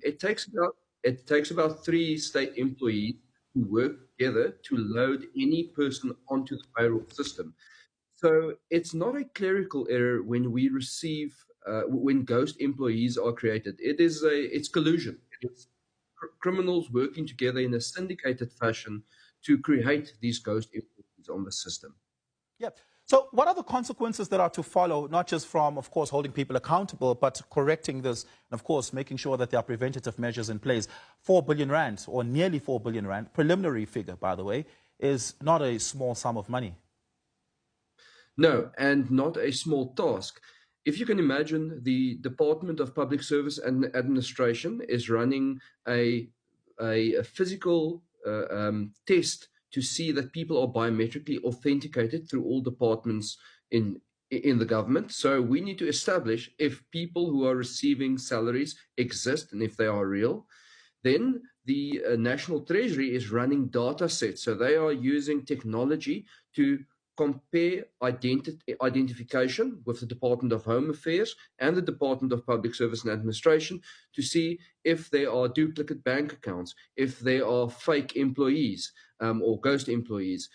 It takes about three state employees who work together to load any person onto the payroll system. So it's not a clerical error when we receive when ghost employees are created. It's collusion. It's criminals working together in a syndicated fashion to create these ghost employees on the system. Yeah. So what are the consequences that are to follow, not just from, of course, holding people accountable, but correcting this, and of course, making sure that there are preventative measures in place? 4 billion rand, or nearly 4 billion rand, preliminary figure, by the way, is not a small sum of money. No, and not a small task. If you can imagine, the Department of Public Service and Administration is running a physical test to see that people are biometrically authenticated through all departments in the government. So we need to establish if people who are receiving salaries exist and if they are real. Then the National Treasury is running data sets. So they are using technology to compare identification with the Department of Home Affairs and the Department of Public Service and Administration to see if there are duplicate bank accounts, if there are fake employees or ghost employees.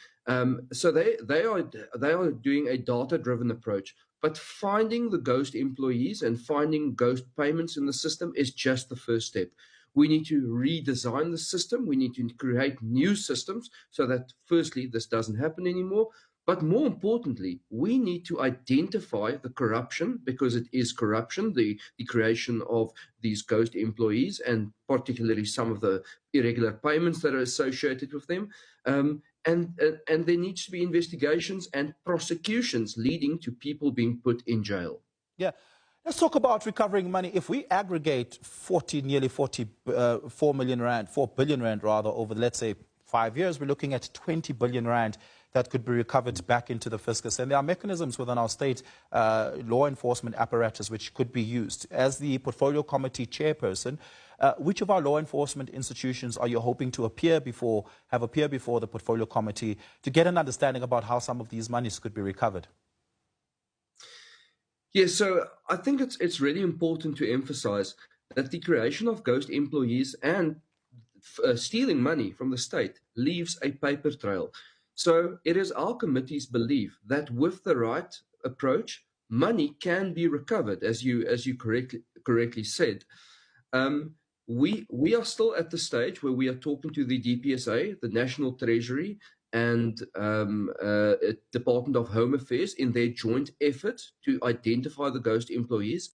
So they are doing a data-driven approach. But finding the ghost employees and finding ghost payments in the system is just the first step. We need to redesign the system. We need to create new systems so that, firstly, this doesn't happen anymore. But more importantly, we need to identify the corruption, because it is corruption, the creation of these ghost employees, and particularly some of the irregular payments that are associated with them. And there needs to be investigations and prosecutions leading to people being put in jail. Yeah. Let's talk about recovering money. If we aggregate nearly 4 million rand, 4 billion rand rather, over, let's say, 5 years, we're looking at 20 billion rand that could be recovered back into the fiscus. And there are mechanisms within our state law enforcement apparatus which could be used. As the portfolio committee chairperson, which of our law enforcement institutions are you hoping to appear before the portfolio committee to get an understanding about how some of these monies could be recovered? Yes, so I think it's really important to emphasize that the creation of ghost employees and stealing money from the state leaves a paper trail. So it is our committee's belief that with the right approach, money can be recovered, as you correctly said. We are still at the stage where we are talking to the DPSA, the National Treasury, and Department of Home Affairs in their joint effort to identify the ghost employees.